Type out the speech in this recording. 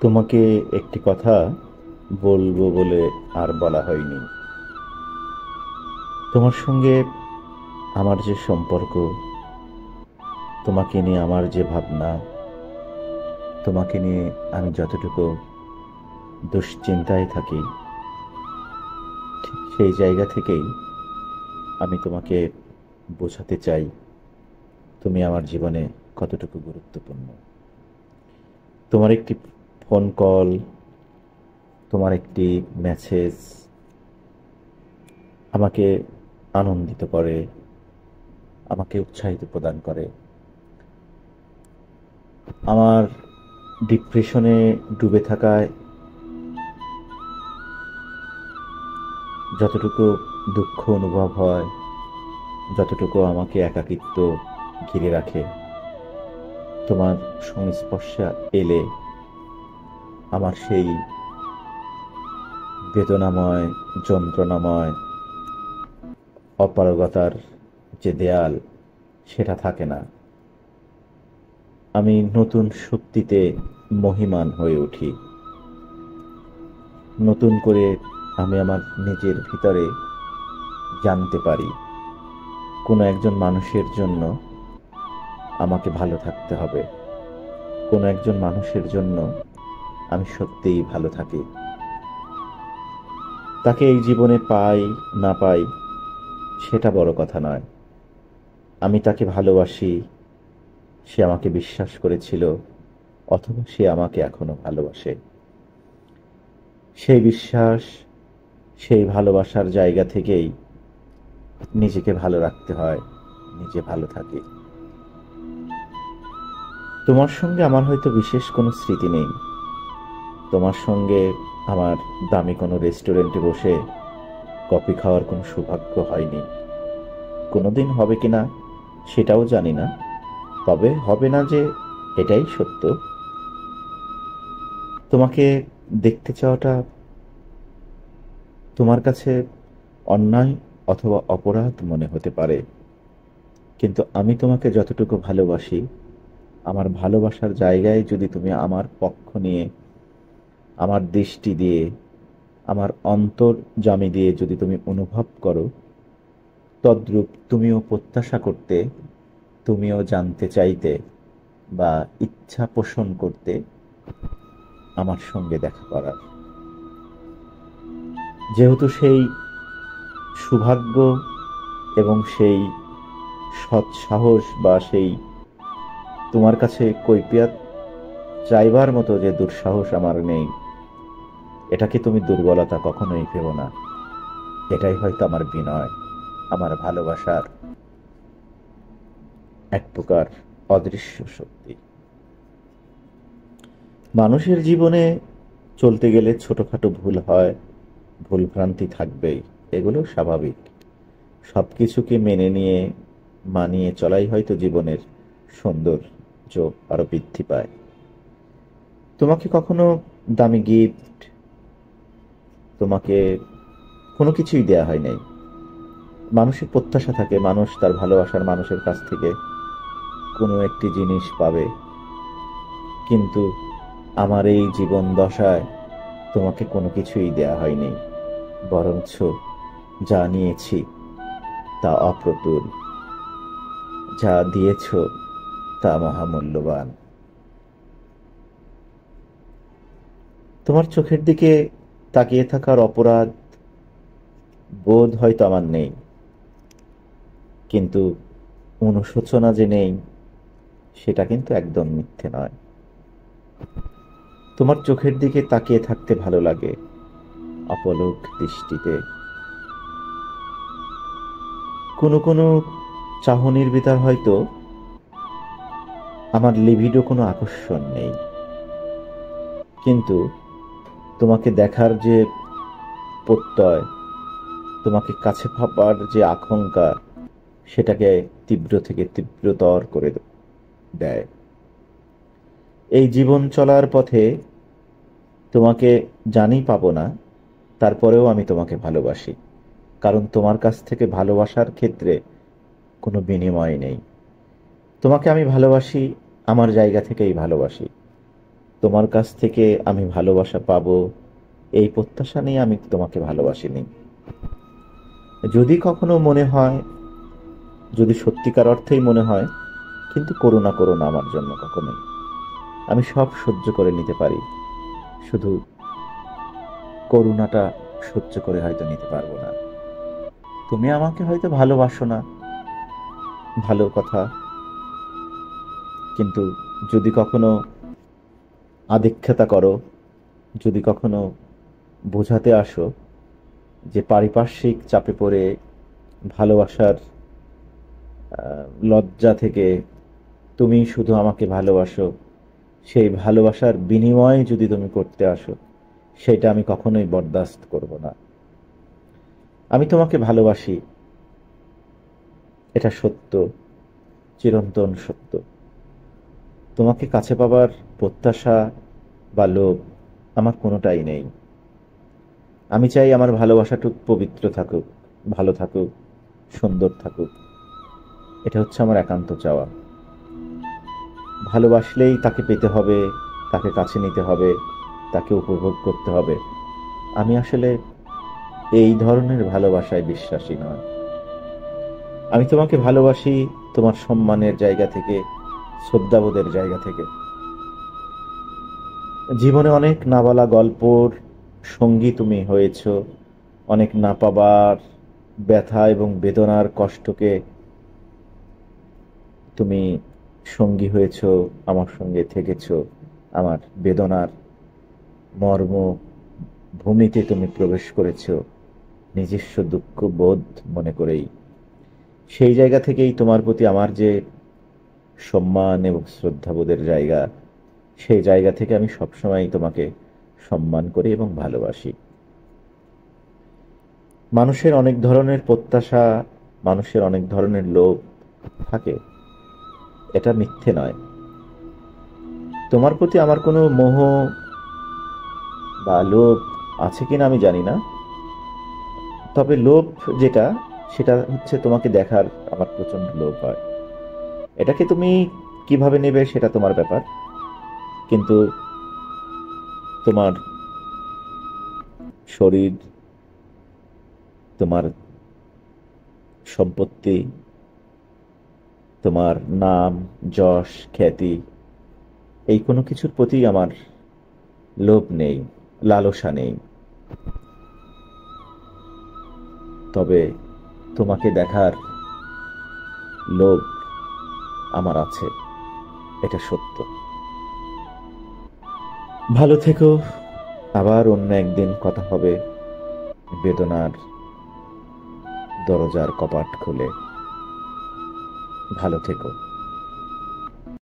তোমাকে একটি কথা বলবো বলে আর বলা হয়নি। তোমার সঙ্গে আমার যে সম্পর্ক, তোমাকে নিয়ে আমার যে ভাবনা, তোমাকে নিয়ে আমি যতটুকু দুশ্চিন্তায় থাকি, ঠিক সেই জায়গা থেকেই আমি তোমাকে বোঝাতে চাই তুমি আমার জীবনে কতটুকু গুরুত্বপূর্ণ। তোমার একটি ফোন কল, তোমার একটি মেসেজ আমাকে আনন্দিত করে, আমাকে উৎসাহিত প্রদান করে। আমার ডিপ্রেশনে ডুবে থাকায় যতটুকু দুঃখ অনুভব হয়, যতটুকু আমাকে একাকিত্ব ঘিরে রাখে, তোমার সংস্পর্শে এলে আমার সেই বেদনাময়, যন্ত্রণাময়, অপারগতার যে দেয়াল, সেটা থাকে না। আমি নতুন শক্তিতে মহিমান হয়ে উঠি। নতুন করে আমি আমার নিজের ভিতরে জানতে পারি কোনো একজন মানুষের জন্য আমাকে ভালো থাকতে হবে। কোনো একজন মানুষের জন্য আমি সত্যিই ভালো থাকি। তাকে এই জীবনে পাই না পাই সেটা বড় কথা নয়। আমি তাকে ভালোবাসি, সে আমাকে বিশ্বাস করেছিল, অথবা সে আমাকে এখনো ভালোবাসে। সেই বিশ্বাস, সেই ভালোবাসার জায়গা থেকেই নিজেকে ভালো রাখতে হয়, নিজে ভালো থাকি। তোমার সঙ্গে আমার হয়তো বিশেষ কোনো স্মৃতি নেই। তোমার সঙ্গে আমার দামি কোনো রেস্টুরেন্টে বসে কফি খাওয়ার কোনো সৌভাগ্য হয়নি। কোনোদিন হবে কিনা সেটাও জানি না। তবে হবে না যে, এটাই সত্য। তোমাকে দেখতে চাওয়াটা তোমার কাছে অন্যায় অথবা অপরাধ মনে হতে পারে। কিন্তু আমি তোমাকে যতটুকু ভালোবাসি, আমার ভালোবাসার জায়গায় যদি তুমি আমার পক্ষ নিয়ে, আমার দৃষ্টি দিয়ে, আমার অন্তর্যামী দিয়ে যদি তুমি অনুভব করো, তদ্রূপ তুমিও প্রত্যাশা করতে, তুমিও জানতে চাইতে বা ইচ্ছা পোষণ করতে আমার সঙ্গে দেখা করার। যেহেতু সেই সৌভাগ্য এবং সেই সৎসাহস বা সেই তোমার কাছে কৈফিয়ত চাইবার মতো যে দুঃসাহস আমার নেই, এটাকে তুমি দুর্বলতা কখনোই ভেবো না। এটাই হয়তো আমার বিনয়, আমার ভালোবাসার এক প্রকার অদৃশ্য শক্তি। মানুষের জীবনে চলতে গেলে ছোটখাটো ভুল হয়, ভুলভ্রান্তি থাকবেই, এগুলো স্বাভাবিক। সবকিছুকে মেনে নিয়ে মানিয়ে চলাই হয়তো জীবনের সৌন্দর্য আরো বৃদ্ধি পায়। তোমাকে কখনো দামি গিফট, তোমাকে কোনো কিছুই দেয়া হয় নাই। মানুষের প্রত্যাশা থাকে মানুষ তার ভালোবাসার মানুষের কাছ থেকে কোনো একটি জিনিস পাবে, কিন্তু আমার এই জীবন দশায় তোমাকে কোনো কিছুই দেয়া হয়নি। বরঞ্চ যা নিয়েছি তা অপ্রতুল, যা দিয়েছ তা মহামূল্যবান। তোমার চোখের দিকে তাকিয়ে থাকার অপরাধ বোধ হয়তো আমার নেই, কিন্তু অনুশোচনা যে নেই সেটা কিন্তু একদম মিথ্যে নয়। তোমার চোখের দিকে তাকিয়ে থাকতে ভালো লাগে, অপলক দৃষ্টিতে। কোনো কোনো চাহনির ভিতর হয়তো আমার লিবিডো কোনো আকর্ষণ নেই, কিন্তু তোমাকে দেখার যে প্রত্যয়, তোমাকে কাছে পাবার যে আকাঙ্ক্ষা, সেটাকে তীব্র থেকে তীব্রতর করে দেয়। এই জীবন চলার পথে তোমাকে জানি পাবো না, তারপরেও আমি তোমাকে ভালোবাসি। কারণ তোমার কাছ থেকে ভালোবাসার ক্ষেত্রে কোনো বিনিময় নেই। তোমাকে আমি ভালোবাসি, আমার জায়গা থেকেই ভালোবাসি। তোমার কাছ থেকে আমি ভালোবাসা পাবো এই প্রত্যাশা নিয়ে আমি তোমাকে ভালোবাসিনি। যদি কখনো মনে হয়, যদি সত্যিকার অর্থেই মনে হয়, কিন্তু করুণা করো না আমার জন্য কখনোই। আমি সব সহ্য করে নিতে পারি, শুধু করুণাটা সহ্য করে হয়তো নিতে পারবো না। তুমি আমাকে হয়তো ভালোবাসো না, ভালো কথা, কিন্তু যদি কখনো আদিক্ষেতা করো, যদি কখনো বোঝাতে আসো যে পারিপার্শ্বিক চাপে পড়ে ভালোবাসার লজ্জা থেকে তুমি শুধু আমাকে ভালোবাসো, সেই ভালোবাসার বিনিময়ে যদি তুমি করতে আসো, সেটা আমি কখনোই বরদাস্ত করব না। আমি তোমাকে ভালোবাসি, এটা সত্য, চিরন্তন সত্য। তোমাকে কাছে পাবার প্রত্যাশা বা লোভ আমার কোনোটাই নেই। আমি চাই আমার ভালোবাসাটুক পবিত্র থাকুক, ভালো থাকুক, সুন্দর থাকুক। এটা হচ্ছে আমার একান্ত চাওয়া। ভালোবাসলেই তাকে পেতে হবে, তাকে কাছে নিতে হবে, তাকে উপভোগ করতে হবে, আমি আসলে এই ধরনের ভালোবাসায় বিশ্বাসী নয়। আমি তোমাকে ভালোবাসি তোমার সম্মানের জায়গা থেকে, শ্রদ্ধাবোধের জায়গা থেকে। জীবনে অনেক না বলা গল্পর সঙ্গী তুমি হয়েছ, অনেক না পাবার ব্যথা এবং বেদনার কষ্টকে তুমি সঙ্গী হয়েছ, আমার সঙ্গে থেকেছ। আমার বেদনার মর্ম ভূমিতে তুমি প্রবেশ করেছ নিজস্ব দুঃখ বোধ মনে করেই। সেই জায়গা থেকেই তোমার প্রতি আমার যে সম্মান এবং শ্রদ্ধাবোধের জায়গা, সেই জায়গা থেকে আমি সবসময় তোমাকে সম্মান করি এবং ভালোবাসি। মানুষের অনেক ধরনের প্রত্যাশা, মানুষের অনেক ধরনের লোভ থাকে, এটা মিথ্যে নয়। তোমার প্রতি আমার কোনো মোহ বা লোভ আছে কিনা আমি জানি না, তবে লোভ যেটা, সেটা হচ্ছে তোমাকে দেখার আমার প্রচন্ড লোভ হয়। এটাকে তুমি কিভাবে নেবে সেটা তোমার ব্যাপার, কিন্তু তোমার শরীর, তোমার সম্পত্তি, তোমার নাম, যশ, খ্যাতি, এই কোনো কিছুর প্রতি আমার লোভ নেই, লালসা নেই। তবে তোমাকে দেখার লোভ আমার আছে, এটা সত্য। ভালো থেকো, আবার অন্য একদিন কথা হবে বেদনার দরজার কপাট খুলে। ভালো থেকো।